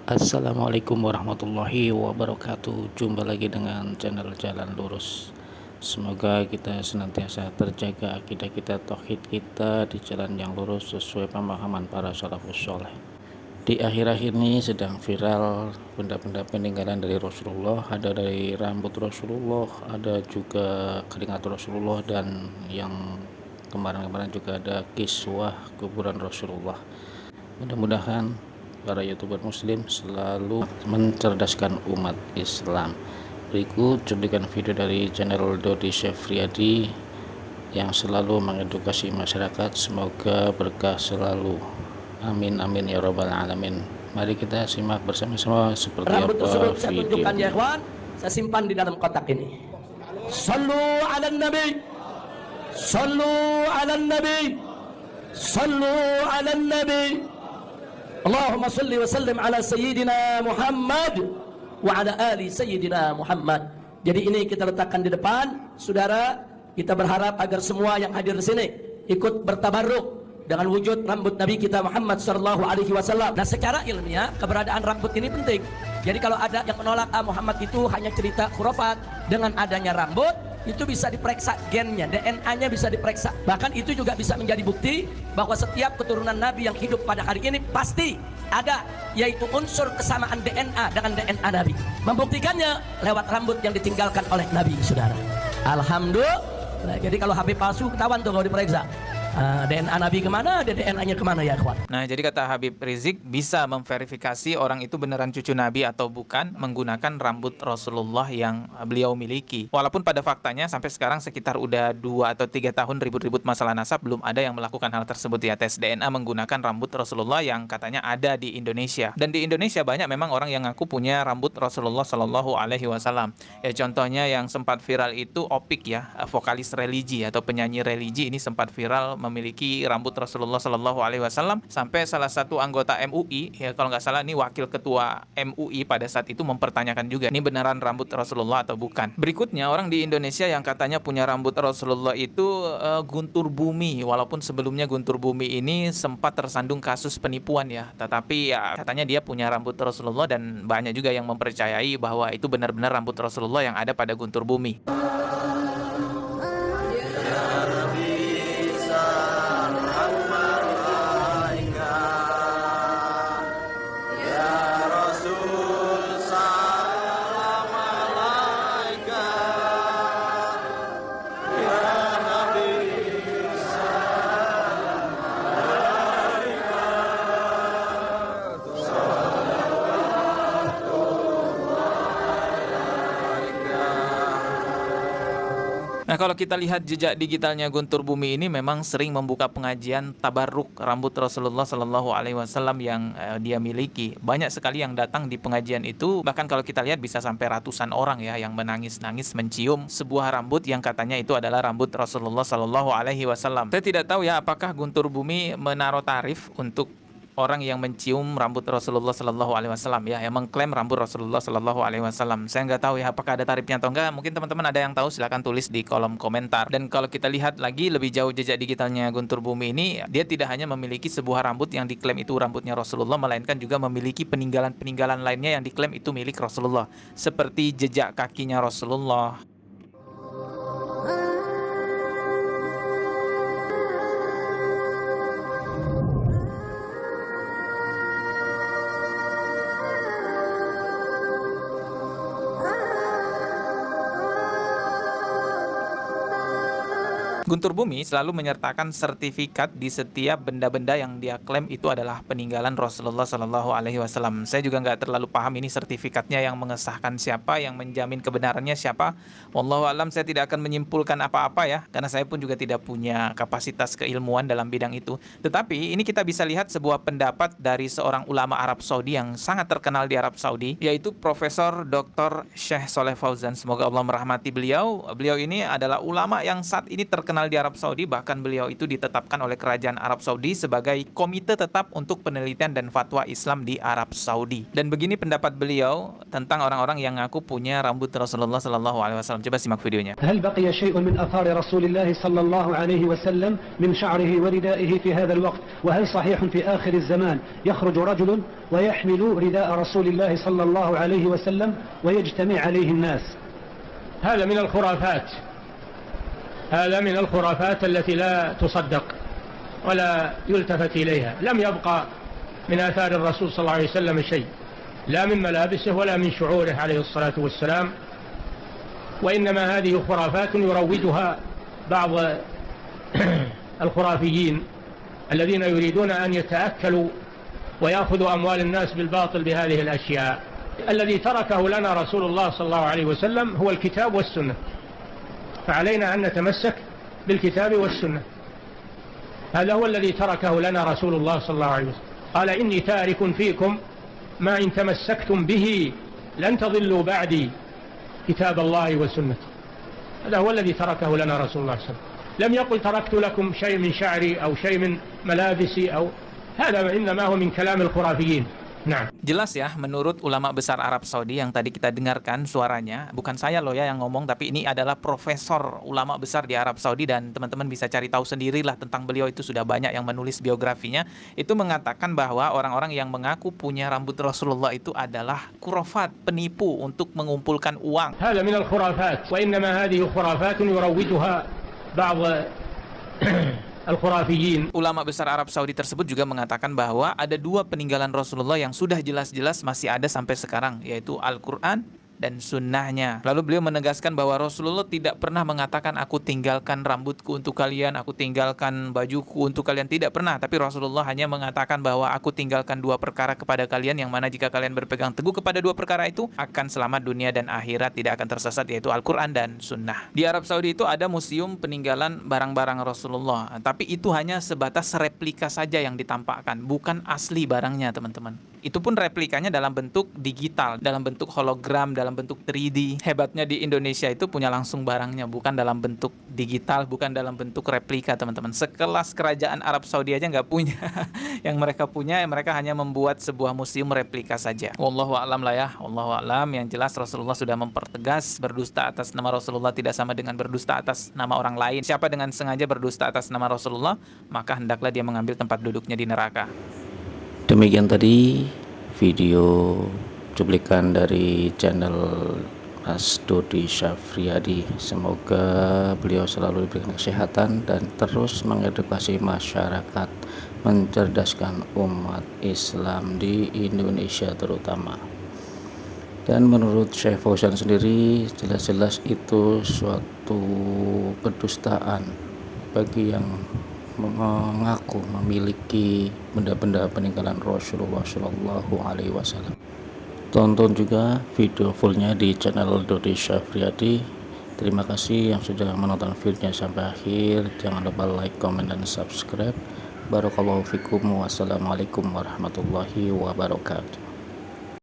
Assalamualaikum warahmatullahi wabarakatuh. Jumpa lagi dengan channel Jalan Lurus. Semoga kita senantiasa terjaga akidah kita, tauhid kita di jalan yang lurus sesuai pemahaman para salafus soleh. Di akhir-akhir ini sedang viral benda-benda peninggalan dari Rasulullah. Ada dari rambut Rasulullah, ada juga keringat Rasulullah, dan yang kemarin-kemarin juga ada kiswah kuburan Rasulullah. Mudah-mudahan para youtuber muslim selalu mencerdaskan umat Islam. Berikut cuplikan video dari channel Dodi Syafriadi yang selalu mengedukasi masyarakat. Semoga berkah selalu, amin amin ya rabbal alamin. Mari kita simak bersama-sama seperti rambut apa tersebut saya video tunjukkan ya ini. ikhwan, saya simpan di dalam kotak ini. Sallu ala nabi, sallu ala nabi, sallu ala nabi. Allahumma salli wa sallim ala sayyidina Muhammad wa ala ali sayyidina Muhammad. Jadi ini kita letakkan di depan, saudara. Kita berharap agar semua yang hadir di sini ikut bertabarruk dengan wujud rambut Nabi kita Muhammad sallallahu alaihi wasallam. Nah, secara ilmiah keberadaan rambut ini penting. Jadi kalau ada yang menolak Muhammad itu hanya cerita khurafat, dengan adanya rambut itu bisa diperiksa gennya, DNA-nya bisa diperiksa. Bahkan itu juga bisa menjadi bukti bahwa setiap keturunan Nabi yang hidup pada hari ini pasti ada, yaitu unsur kesamaan DNA dengan DNA Nabi. Membuktikannya lewat rambut yang ditinggalkan oleh Nabi, saudara. Alhamdulillah. Jadi kalau HP palsu ketahuan tuh kalau diperiksa. DNA Nabi kemana, DNA-nya kemana ya ikhwan. Nah, jadi kata Habib Rizik, bisa memverifikasi orang itu beneran cucu Nabi atau bukan menggunakan rambut Rasulullah yang beliau miliki. Walaupun pada faktanya sampai sekarang sekitar udah 2 atau 3 tahun ribut-ribut masalah nasab, belum ada yang melakukan hal tersebut, ya, tes DNA menggunakan rambut Rasulullah yang katanya ada di Indonesia. Dan di Indonesia banyak memang orang yang ngaku punya rambut Rasulullah Shallallahu Alaihi Wasallam. Ya, contohnya yang sempat viral itu Opik, ya, vokalis religi atau penyanyi religi ini sempat viral memiliki rambut Rasulullah Shallallahu Alaihi Wasallam, sampai salah satu anggota MUI, ya kalau nggak salah ini wakil ketua MUI pada saat itu, mempertanyakan juga ini beneran rambut Rasulullah atau bukan. Berikutnya, orang di Indonesia yang katanya punya rambut Rasulullah itu Guntur Bumi. Walaupun sebelumnya Guntur Bumi ini sempat tersandung kasus penipuan, ya, tetapi ya katanya dia punya rambut Rasulullah, dan banyak juga yang mempercayai bahwa itu benar-benar rambut Rasulullah yang ada pada Guntur Bumi. Nah, kalau kita lihat jejak digitalnya Guntur Bumi ini memang sering membuka pengajian tabarruk rambut Rasulullah Shallallahu Alaihi Wasallam yang dia miliki. Banyak sekali yang datang di pengajian itu, bahkan kalau kita lihat bisa sampai ratusan orang, ya, yang menangis-nangis mencium sebuah rambut yang katanya itu adalah rambut Rasulullah Shallallahu Alaihi Wasallam. Saya tidak tahu, ya, apakah Guntur Bumi menaruh tarif untuk orang yang mencium rambut Rasulullah Shallallahu Alaihi Wasallam, ya, yang mengklaim rambut Rasulullah Shallallahu Alaihi Wasallam. Saya nggak tahu, ya, apakah ada tarifnya atau enggak. Mungkin teman-teman ada yang tahu, silahkan tulis di kolom komentar. Dan kalau kita lihat lagi lebih jauh jejak digitalnya Guntur Bumi ini, dia tidak hanya memiliki sebuah rambut yang diklaim itu rambutnya Rasulullah, melainkan juga memiliki peninggalan-peninggalan lainnya yang diklaim itu milik Rasulullah, seperti jejak kakinya Rasulullah. Guntur Bumi selalu menyertakan sertifikat di setiap benda-benda yang dia klaim itu adalah peninggalan Rasulullah Shallallahu Alaihi Wasallam. Saya juga nggak terlalu paham ini sertifikatnya yang mengesahkan siapa, yang menjamin kebenarannya siapa. Wallahu alam, saya tidak akan menyimpulkan apa-apa, ya, karena saya pun juga tidak punya kapasitas keilmuan dalam bidang itu. Tetapi ini kita bisa lihat sebuah pendapat dari seorang ulama Arab Saudi yang sangat terkenal di Arab Saudi, yaitu Profesor Dr. Syekh Shaleh Fauzan. Semoga Allah merahmati beliau. Beliau ini adalah ulama yang saat ini terkenal terkenal di Arab Saudi, bahkan beliau itu ditetapkan oleh kerajaan Arab Saudi sebagai komite tetap untuk penelitian dan fatwa Islam di Arab Saudi. Dan begini pendapat beliau tentang orang-orang yang ngaku punya rambut Rasulullah Sallallahu Alaihi Wasallam. Coba simak videonya. هل بقي شيء من آثار رسول الله صلى الله عليه وسلم من شعره وردائه في هذا الوقت؟ وهل صحيح في آخر الزمان يخرج رجل ويحمل رداء رسول الله صلى الله عليه وسلم ويجتمع عليه الناس؟ هذا من الخرافات، هذا من الخرافات التي لا تصدق ولا يلتفت إليها. لم يبقى من آثار الرسول صلى الله عليه وسلم شيء، لا من ملابسه ولا من شعوره عليه الصلاة والسلام، وإنما هذه خرافات يروجها بعض الخرافيين الذين يريدون أن يتأكلوا ويأخذوا أموال الناس بالباطل بهذه الأشياء. الذي تركه لنا رسول الله صلى الله عليه وسلم هو الكتاب والسنة، فعلينا أن نتمسك بالكتاب والسنة. هذا هو الذي تركه لنا رسول الله صلى الله عليه وسلم. قال إني تارك فيكم ما إن تمسكتم به لن تضلوا بعدي كتاب الله وسنته. هذا هو الذي تركه لنا رسول الله صلى الله عليه وسلم. لم يقل تركت لكم شيء من شعري أو شيء من ملابسي أو هذا إنما هو من كلام الخرافيين. Nah. Jelas ya, menurut ulama besar Arab Saudi yang tadi kita dengarkan suaranya, bukan saya loh ya yang ngomong, tapi ini adalah profesor ulama besar di Arab Saudi, dan teman-teman bisa cari tahu sendirilah tentang beliau, itu sudah banyak yang menulis biografinya. Itu mengatakan bahwa orang-orang yang mengaku punya rambut Rasulullah itu adalah khurafat, penipu untuk mengumpulkan uang. هذا من الخرافات وإنما هذه خرافات يروجها بعض Al-Khurafiyin. Ulama besar Arab Saudi tersebut juga mengatakan bahwa ada dua peninggalan Rasulullah yang sudah jelas-jelas masih ada sampai sekarang, yaitu Al-Quran dan sunnahnya. Lalu beliau menegaskan bahwa Rasulullah tidak pernah mengatakan aku tinggalkan rambutku untuk kalian, aku tinggalkan bajuku untuk kalian, tidak pernah. Tapi Rasulullah hanya mengatakan bahwa aku tinggalkan dua perkara kepada kalian, yang mana jika kalian berpegang teguh kepada dua perkara itu akan selamat dunia dan akhirat, tidak akan tersesat, yaitu Al-Quran dan sunnah. Di Arab Saudi itu ada museum peninggalan barang-barang Rasulullah, tapi itu hanya sebatas replika saja yang ditampakkan, bukan asli barangnya teman-teman. Itu pun replikanya dalam bentuk digital, dalam bentuk hologram, dalam bentuk 3D. Hebatnya di Indonesia itu punya langsung barangnya, bukan dalam bentuk digital, bukan dalam bentuk replika teman-teman. Sekelas kerajaan Arab Saudi aja nggak punya. Yang mereka punya, mereka hanya membuat sebuah museum replika saja. Wallahu a'lam lah ya, wallahu a'lam. Yang jelas Rasulullah sudah mempertegas, berdusta atas nama Rasulullah tidak sama dengan berdusta atas nama orang lain. Siapa dengan sengaja berdusta atas nama Rasulullah, maka hendaklah dia mengambil tempat duduknya di neraka. Demikian tadi video cuplikan dari channel Mas Dodi Syafriadi. Semoga beliau selalu diberikan kesehatan dan terus mengedukasi masyarakat, mencerdaskan umat Islam di Indonesia terutama. Dan menurut Syekh Fauzan sendiri, jelas-jelas itu suatu kedustaan bagi yang mengaku memiliki benda-benda peninggalan Rasulullah Shallallahu Alaihi Wasallam. Tonton juga video fullnya di channel Dodi Syafriadi. Terima kasih yang sudah menonton videonya sampai akhir. Jangan lupa like, comment, dan subscribe. Barakallahu fikum. Wassalamualaikum warahmatullahi wabarakatuh.